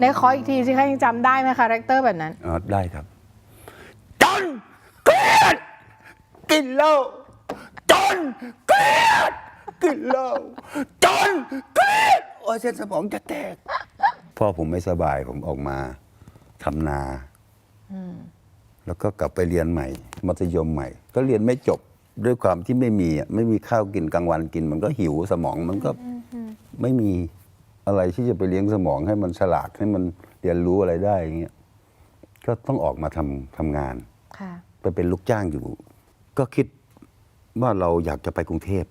ในขออีกทีสิคะยังจำได้ไหมคาแรคเตอร์แบบนั้น ได้ครับจนเกลียดกินเหล้าจนเกลียดกินเหล้าจนเกลียดโอ้ยเส้นสมองจะแตกพ่อผมไม่สบายผมออกมาทำนาแล้วก็กลับไปเรียนใหม่มัธยมใหม่ ก็เรียนไม่จบด้วยความที่ไม่มีข้าวกินกลางวันกิน มันก็หิวสมองมันก็ไม่มีอะไรที่จะไปเลี้ยงสมองให้มันฉลาดให้มันเรียนรู้อะไรได้อย่างเงี้ยก็ต้องออกมาทำงานไปเป็นลูกจ้างอยู่ ก็คิดว่าเราอยากจะไปกรุงเทพ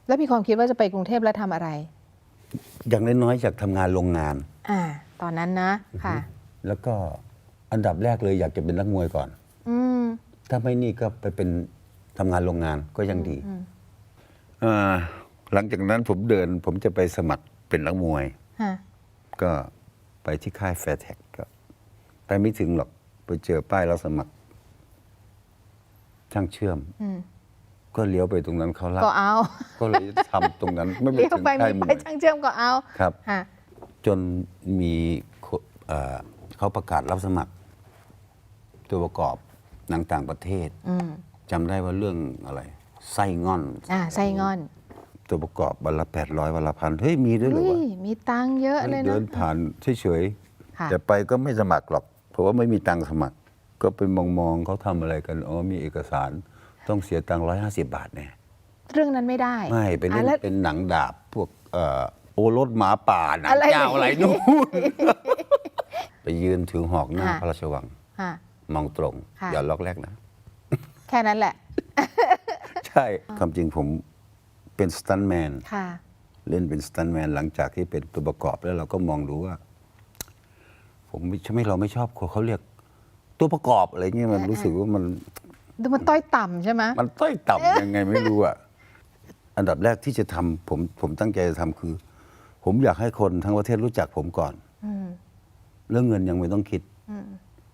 แล้วมีความคิดว่าจะไปกรุงเทพแล้วทำอะไร อย่างน้อยๆอยากทำงานโรงงาน ตอนนั้นนะค่ะแล้วก็อันดับแรกเลยอยากจะเป็นนักมวยก่อนถ้าไม่นี่ก็ไปเป็นทำงานโรงงานก็ยังดีหลังจากนั้นผมจะไปสมัครเป็นนักมวยก็ไปที่ค่ายแฟร์แท็กก็ไปไม่ถึงหรอกไปเจอป้ายรับสมัครช่างเชื่อมก็เลี้ยวไปตรงนั้นเขารับก็เอาก็เลยทำตรงนั้นไม่ไปถึงค่ายมวยช่างเชื่อมก็เอาครับจนมีเขาประกาศรับสมัครตัวประกอบหนังต่างประเทศจำได้ว่าเรื่องอะไรไส้ง่อนไส้ง่อนตัวประกอบวันละ800วันละ1,000เฮ้ยมีด้วยเหรอวะมีตังค์เยอะเลยนะเดินผ่านเฉยๆแต่ไปก็ไม่สมัครหรอกเพราะว่าไม่มีตังค์สมัครก็ไปมองเขาทำอะไรกันมีเอกสารต้องเสียตังค์150 บาทแน่เรื่องนั้นไม่ได้ไม่เป็นเล่นเป็นหนังดาบพวกโอรสหมาป่าหนังเจ้าอะไรนู่นไปยืนถือหอกหน้าพระราชวังมองตรงอย่าล็อกแรกนะแค่นั้นแหละใช่ความจริงผมเป็นสตันท์แมนเล่นเป็นสตันท์แมนหลังจากที่เป็นตัวประกอบแล้วเราก็มองดูว่าผมเราไม่ชอบเขาเรียกตัวประกอบอะไรเงี้ยมันรู้สึกว่ามันดูมันต้อยต่ำใช่ไหมมันต้อยต่ำยังไงไม่รู้อ่ะอันดับแรกที่จะทำผมตั้งใจจะทำคือผมอยากให้คนทั้งประเทศรู้จักผมก่อนเรื่องเงินยังไม่ต้องคิด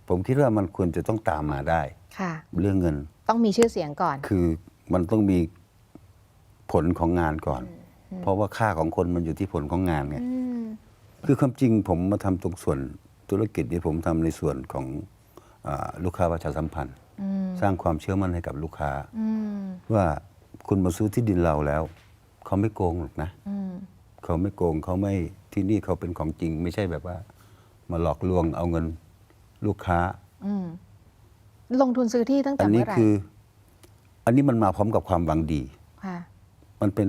ผมคิดว่ามันควรจะต้องตามมาได้เรื่องเงินต้องมีชื่อเสียงก่อนคือมันต้องมีผลของงานก่อนเพราะว่าค่าของคนมันอยู่ที่ผลของงานไงคือความจริงผมมาทำตรงส่วนธุรกิจที่ผมทำในส่วนของลูกค้าประชาสัมพันธ์สร้างความเชื่อมั่นให้กับลูกค้าว่าคุณมาซื้อที่ดินเราแล้วเขาไม่โกงหรอกนะเขาไม่โกงเขาไม่ที่นี่เขาเป็นของจริงไม่ใช่แบบว่ามาหลอกลวงเอาเงินลูกค้าลงทุนซื้อที่ตั้งแต่เมื่อไหร่อันนี้มันมาพร้อมกับความหวังดีมันเป็น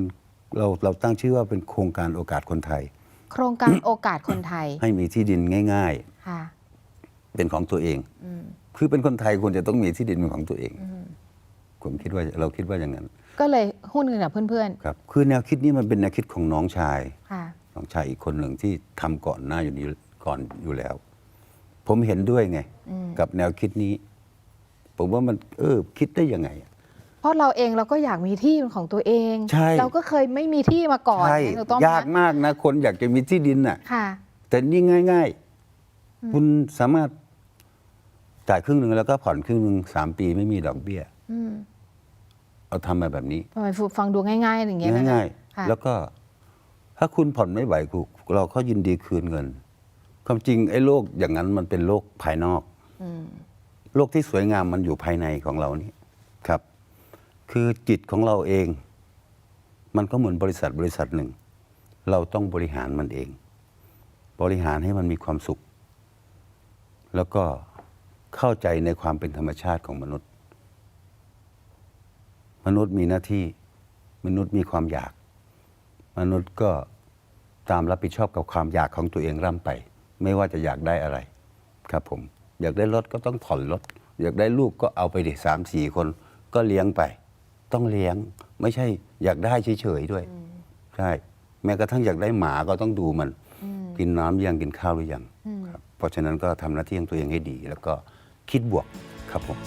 เราตั้งชื่อว่าเป็นโครงการโอกาสคนไทยโครงการโอกาสคนไทยให้มีที่ดินง่ายๆเป็นของตัวเองคือเป็นคนไทยควรจะต้องมีที่ดินเป็นของตัวเองผมคิดว่าเราคิดว่าอย่างนั้นก็เลยหุ้นกันกับเพื่อนๆครับคือแนวคิดนี้มันเป็นแนวคิดของน้องชายอีกคนหนึ่งที่ทำก่อนหน้าอยู่นี้ก่อนอยู่แล้วผมเห็นด้วยไงกับแนวคิดนี้ผมว่ามันคิดได้ยังไงเพราะเราเองเราก็อยากมีที่ของตัวเองเราก็เคยไม่มีที่มาก่อนยากมากนะคนอยากจะมีที่ดินน่ะแต่นี่ง่ายๆคุณสามารถจ่ายครึ่งหนึ่งแล้วก็ผ่อนครึ่งหนึ่ง3 ปีไม่มีดอกเบี้ยเอาทำมาแบบนี้ฟังดูง่ายๆอย่างเงี้ยง่ายๆแล้วก็ถ้าคุณผ่อนไม่ไหวเราก็ยินดีคืนเงินความจริงไอ้โลกอย่างนั้นมันเป็นโลกภายนอกโลกที่สวยงามมันอยู่ภายในของเรานี่ครับคือจิตของเราเองมันก็เหมือนบริษัทหนึ่งเราต้องบริหารมันเองบริหารให้มันมีความสุขแล้วก็เข้าใจในความเป็นธรรมชาติของมนุษย์มีหน้าที่มนุษย์มีความอยากมนุษย์ก็ตามรับผิดชอบกับความอยากของตัวเองร่ำไปไม่ว่าจะอยากได้อะไรครับผมอยากได้รถก็ต้องผ่อนรถอยากได้ลูกก็เอาไปดิ3-4 คนก็เลี้ยงไปต้องเลี้ยงไม่ใช่อยากได้เฉยๆด้วยใช่แม้กระทั่งอยากได้หมาก็ต้องดูมันกินน้ำยังกินข้าวหรือยังเพราะฉะนั้นก็ทำหน้าที่ของตัวเองให้ดีแล้วก็คิดบวกครับผม